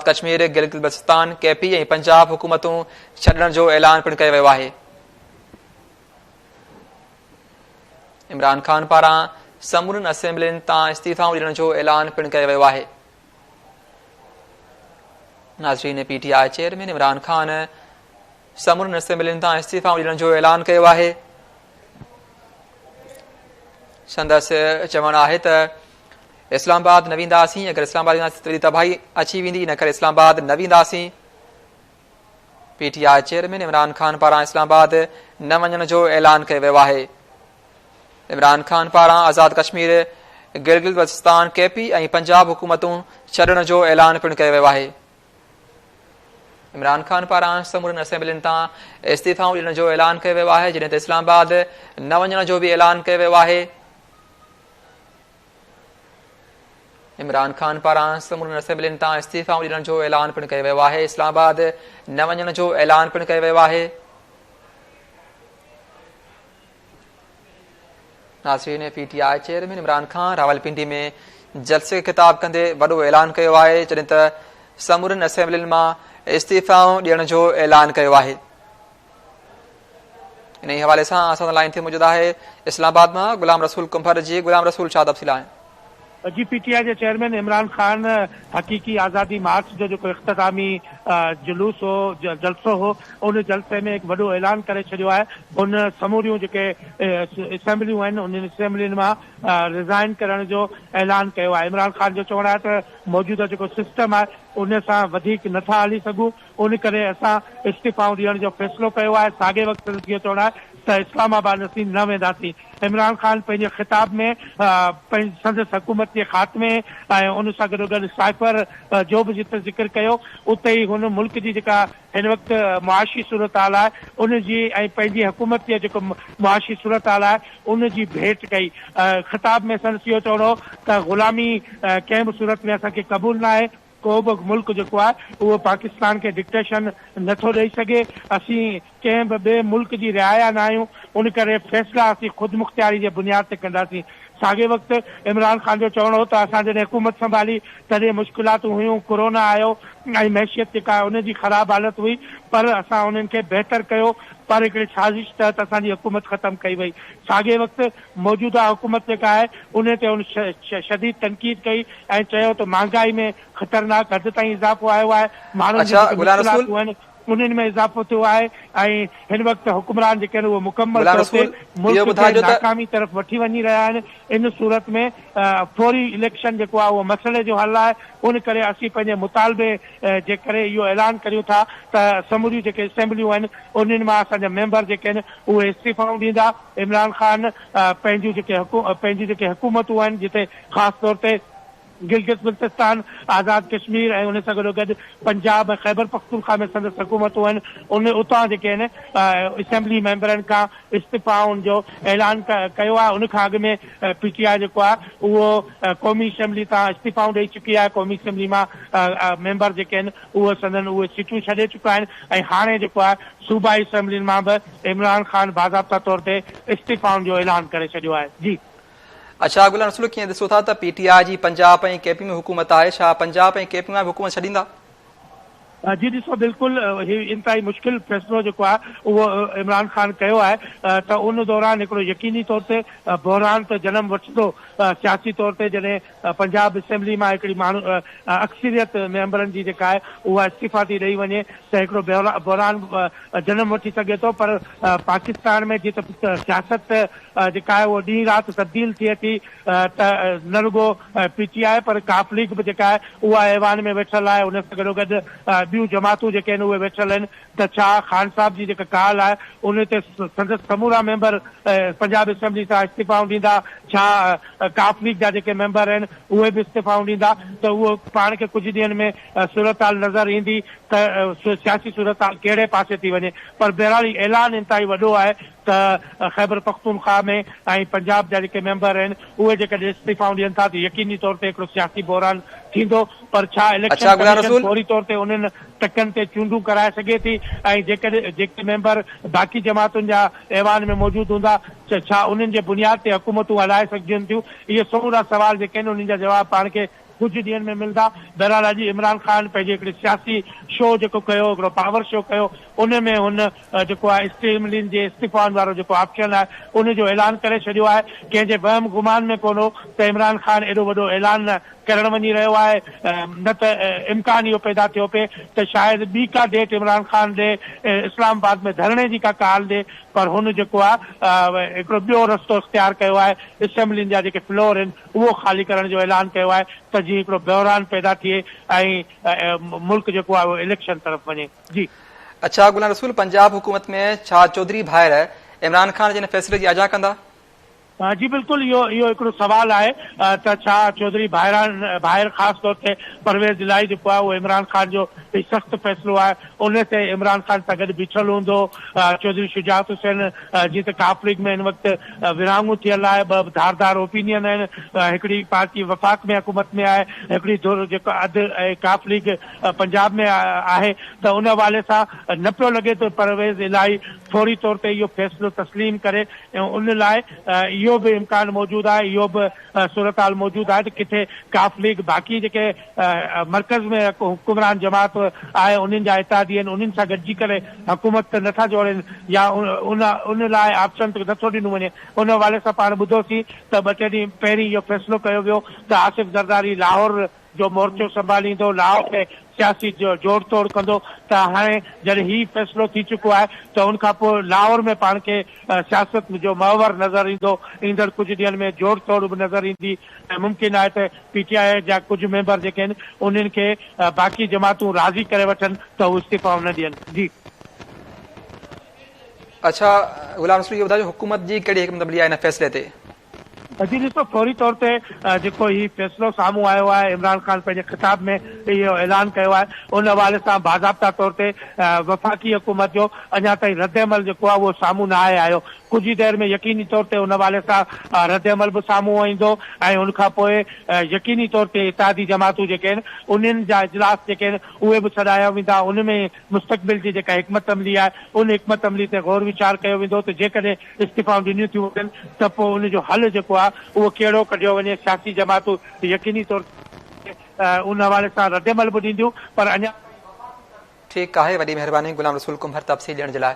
Kashmir, Gilgit Baltistan, KP ऐं पंजाब हुकूमतूं छॾण जो ऐलान पिणु कयो वियो आहे। इमरान ख़ान पारां समूरनि असेंबलियुनि तां इस्तीफ़ाऊं ॾियण जो ऐलान पिणु कयो वियो आहे। नाज़रीन, PTI चेयरमैन इमरान ख़ान समूरनि असेंबलियुनि तां इस्तीफ़ाऊं ॾियण जो ऐलान कयो आहे। संदसि चवणु आहे त इस्लामाबाद न वेंदासीं, अगरि इस्लामाबाद वेंदासीं त वरी तबाही अची वेंदी, इन करे इस्लामाबाद न वेंदासीं। PTI चेयरमैन इमरान ख़ान पारां इस्लामाबाद न वञण जो ऐलान कयो वियो आहे। इमरान ख़ान पारां आज़ाद कश्मीर, गिलगित बल्तिस्तान, केपी ऐं पंजाब हुकूमतूं छॾण जो ऐलान पिणु कयो वियो आहे। इमरान ख़ान पारां समूरनि असेंबलियुनि तां इस्तीफ़ाऊं ॾियण जो ऐलान कयो वियो आहे, जॾहिं त इस्लामाबाद न वञण जो बि ऐलान कयो वियो आहे। इमरान ख़ान पारां समूरनि असेंबलियुनि तां इस्तीफ़ाऊं ॾियण जो ऐलान पिणु कयो वियो आहे। इस्लामाबाद न वञण जो ऐलान पिणु कयो वियो आहे। नाज़रीन, PTI चेयरमैन इमरान ख़ान रावलपिंडी में जलसे खे ख़िताब कंदे वॾो ऐलान कयो आहे, जॾहिं त समूरनि असेंबलियुनि मां इस्तीफ़ाऊं ॾियण जो ऐलान कयो आहे। इन ई हवाले सां असां लाइन ते मौजूदु आहे इस्लामाबाद मां गुलाम रसूल कुंभर जी। गुलाम रसूल, छा तफ़सील आहिनि? जी, PTI जे चेयरमैन इमरान ख़ान हक़ीक़ी आज़ादी मार्च जो जेको इख़्तितामी जुलूस हो, जलसो हो, उन जलसे में हिकु वॾो ऐलान करे छॾियो आहे। उन समूरियूं जेके असेंबलियूं आहिनि उन असेंबलियुनि मां रिज़ाइन करण जो ऐलान कयो आहे। इमरान ख़ान जो चवणु आहे त मौजूदा जेको सिस्टम आहे उन सां वधीक नथा हली सघूं, उन करे असां इस्तीफ़ाऊं ॾियण जो फ़ैसिलो कयो आहे। साॻे वक़्तु इहो चवणु आहे त इस्लामाबाद असीं न वेंदासीं। इमरान ख़ान पंहिंजे ख़िताब में संदसि हुकूमत जे ख़ात्मे ऐं उन सां गॾोगॾु साइफ़र जो बि जिते ज़िक्र कयो, उते ई हुन मुल्क जी जेका हिन वक़्तु मुआशी सूरत हाल आहे उन जी ऐं पंहिंजी हुकूमत जे जेको मुआशी सूरत हाल आहे उन जी भेट कई। ख़िताब में संदसि इहो चवणो त ग़ुलामी कंहिं बि सूरत में असांखे क़बूल न आहे। को बि मुल्क जेको आहे उहो पाकिस्तान खे डिक्टेशन नथो ॾेई सघे। असीं कंहिं बि ॿिए मुल्क जी रिआया न आहियूं, उन करे फ़ैसिला असीं ख़ुदि मुख़्तियारी जे बुनियाद ते कंदासीं। साॻे वक़्तु इमरान ख़ान जो चवणो हो त असां जॾहिं हुकूमत संभाली तॾहिं मुश्किलातूं हुयूं, कोरोना आयो ऐं मैशियत जेका आहे उनजी ख़राब हालत हुई, पर असां उन्हनि खे बहितर कयो, पर हिकिड़ी साज़िश तहत असांजी हुकूमत ख़तमु कई वई। साॻे वक़्तु मौजूदा हुकूमत जेका आहे उन ते उन शदीद तनक़ीद कई ऐं चयो त महांगाई में ख़तरनाक हद ताईं इज़ाफ़ो आयो आहे, माण्हुनि जी मुश्किलातूं आहिनि उन्हनि में इज़ाफ़ो थियो आहे ऐं हिन वक़्तु हुकुमरान जेके आहिनि उहे मुकमल तौर ते मुल्क खे नाकामी तरफ़ वठी वञी रहिया आहिनि। इन सूरत में फौरी इलेक्शन जेको आहे उहो मसइले जो हल आहे। उन करे असीं पंहिंजे मुतालबे जे करे इहो ऐलान करियूं था त समूरियूं जेके असेंबलियूं आहिनि उन्हनि मां असांजा मेंबर जेके आहिनि उहे इस्तीफ़ाऊं ॾींदा। इमरान ख़ान पंहिंजी जेके हुकूमतूं आहिनि जिते ख़ासि तौर ते गिलगित बल्तिस्तान, आज़ाद कश्मीर ऐं उन सां गॾोगॾु पंजाब ऐं ख़ैबर पख्तूनख्वा में संदसि हुकूमतूं आहिनि, उन उतां जेके आहिनि असेंबली मेंबरनि खां इस्तीफ़ाउनि जो ऐलान कयो आहे। उन खां अॻु में PTI जेको आहे उहो क़ौमी असेंबली तां इस्तीफ़ाऊं ॾेई चुकी आहे। क़ौमी असेंबली मां मेंबर जेके आहिनि उहे सीटूं छॾे चुका आहिनि ऐं हाणे जेको आहे सूबाई असेंबलियुनि मां बि इमरान ख़ान बाज़ाब्ता तौर ते इस्तीफ़ाउनि जो ऐलान करे छॾियो आहे। जी, अच्छा गुलाम रसूल, कीअं ॾिसो था त PTI जी पंजाब ऐं केपी में हुकूमत आहे, छा पंजाब ऐं केपी में हुकूमत छॾींदा? जी ॾिसो, बिल्कुलु इंतिहाई मुश्किल फ़ैसिलो जेको आहे उहो इमरान ख़ान कयो आहे त उन दौरान हिकिड़ो यकीनी तौर ते बहरान त जनम वठंदो सियासी तौर ते जॾहिं पंजाब असेंबली मां हिकिड़ी माण्हू अक्सरियत मेंबरनि जी जेका आहे उहा इस्तीफ़ा थी ॾेई वञे त हिकिड़ो बहरान जनम वठी सघे थो। पर पाकिस्तान में जीअं त सियासत जेका आहे उहा ॾींहुं राति तब्दील थिए थी त न रुगो PTI पर काफ लीग बि जेका आहे उहा ऐवान में वेठल आहे, उन सां गॾोगॾु ॿियूं जमातूं जेके आहिनि उहे वेठल आहिनि। त छा ख़ान साहब जी जेका काल आहे उन ते संदसि समूरा मेंबर पंजाब असेंबली सां इस्तीफ़ाऊं ॾींदा, छा काफ लीग जा जेके मेंबर आहिनि उहे बि इस्तीफ़ाऊं ॾींदा, त उहो पाण खे कुझु ॾींहंनि में सूरत हाल नज़र ईंदी त सियासी सूरत हाल कहिड़े पासे थी वञे। पर बहरहाल ऐलान इंतिहाई वॾो आहे त ख़ैबर पख्तूनख्वा में ऐं पंजाब जा जेके मेंबर आहिनि उहे जेकॾहिं इस्तीफ़ाऊं ॾियनि था त यकीनी तौर ते हिकिड़ो सियासी बहरान थींदो। पर छा इलेक्शन कमीशन फौरी तौर ते उन्हनि टकनि ते चूंडूं कराए सघे थी ऐं जेके मेंबर बाक़ी जमातुनि जा ऐवान में मौजूदु हूंदा छा उन्हनि जे बुनियाद ते हुकूमतूं हलाए सघजनि थियूं? इहे समूरा सवाल जेके आहिनि उन्हनि जा जवाब पाण खे कुछ ॾींहनि में मिलंदा। बहरहाल अॼु इमरान ख़ान पंहिंजे हिकिड़े सियासी शो जेको कयो, हिकिड़ो पावर शो कयो, उन में हुन जेको आहे स्टेमलिन जे इस्तीफ़ाउनि वारो जेको ऑप्शन आहे उन जो ऐलान करे छॾियो आहे। कंहिंजे वहम गुमान में कोन हो त इमरान ख़ान एॾो वॾो ऐलान करण वञी रहियो आहे, न त इम्कान इहो पैदा थियो पिए त शायदि ॿी का डेट इमरान ख़ान ॾे इस्लामाबाद में धरणे जी का ॻाल्हि ॾे, पर हुन जेको आहे हिकिड़ो ॿियो रस्तो इख़्तियार कयो आहे, असेंबलियुनि जा जेके फ्लोर आहिनि उहो ख़ाली करण जो ऐलान कयो आहे त जीअं हिकिड़ो बहिरान पैदा थिए ऐं मुल्क जेको आहे उहो इलेक्शन तरफ़ वञे। जी अच्छा गुलाम रसूल, पंजाब हुकूमत में छा चौधरी भाइर इमरान ख़ान जे फैसले जी आजा कंदा? जी बिल्कुलु, इहो हिकिड़ो सवाल आहे त छा चौधरी भाइर ख़ासि तौर ते परवेज़ इलाही जेको आहे उहो इमरान ख़ान जो सख़्तु फ़ैसिलो आहे उन ते इमरान ख़ान सां गॾु बीठल हूंदो। चौधरी शुजात हुसैन जीअं त काफ लीग में हिन वक़्तु विरहाङूं थियल आहे, ॿ धारदार ओपिनियन आहिनि, हिकिड़ी पार्टी वफ़ाक़ में हुकूमत में आहे, हिकिड़ी जेको अधु काफ लीग पंजाब में आहे, त उन हवाले सां न पियो लॻे त परवेज़ इलाही फौरी तौर ते इहो फ़ैसिलो तस्लीम करे, ऐं उन लाइ इहो बि इम्कान मौजूदु आहे, इहो बि सूरत हाल मौजूदु आहे त किथे काफ लीग बाक़ी जेके मर्कज़ में हुकुमरान जमात आहे उन्हनि जा इत्तेहादी आहिनि उन्हनि सां गॾिजी करे हुकूमत त नथा जोड़नि या उन लाइ ऑप्शन त नथो ॾिनो वञे। उन हवाले सां पाण ॿुधोसीं त 2 टे ॾींहं पहिरीं इहो फ़ैसिलो कयो वियो त आसिफ़ ज़रदारी लाहौर जो मोर्चो संभालींदो, लाहौर में सियासी जोड़ तोड़ कंदो। त हाणे जॾहिं ही फ़ैसिलो थी चुको आहे त उनखां पोइ लाहौर में पाण खे सियासत जो महवर नज़र ईंदो, ईंदड़ कुझु ॾींहंनि में जोड़ तोड़ बि नज़र ईंदी ऐं मुमकिन आहे त PTI जा कुझु मेंबर जेके आहिनि उन्हनि खे बाक़ी जमातूं राज़ी करे वठनि त हू इस्तीफ़ा न ॾियनि। जी अच्छा गुलाम रसूल, इहो ॿुधायो हुकूमत जी कहिड़ी हिकमतअमली आहे हिन फ़ैसिले ते? जी ॾिसो, फौरी तौर ते जेको ही फ़ैसिलो साम्हूं आयो आहे, इमरान ख़ान पंहिंजे ख़िताब में इहो ऐलान कयो आहे, उन हवाले सां बाज़ाब्ता तौर ते वफ़ाक़ी हुकूमत जो अञा ताईं रद्द अमल जेको आहे उहो साम्हूं न आहे आयो। कुझु ई देरि में यकीनी तौर ते उन हवाले सां रद्द अमल बि साम्हूं ईंदो ऐं उनखां पोइ यकीनी तौर ते इत्तेहादी जमातूं जेके आहिनि उन्हनि जा इजलास जेके आहिनि उहे बि छॾाया वेंदा। उनमें मुस्तक़बिल जी जेका हिकमत अमली आहे उन हिकमत अमली ते गौर वीचार कयो वेंदो त जेकॾहिं इस्तीफ़ाऊं ॾिनियूं थियूं वञनि त पोइ उनजो हल जेको आहे उहो कहिड़ो कढियो वञे। सियासी जमातूं यकीनी तौर ते उन हवाले सां रद्द अमल बि ॾींदियूं, पर अञा ठीकु आहे। वॾी महिरबानी गुलाम रसूल कुंभर तफ़सील ॾियण जे लाइ।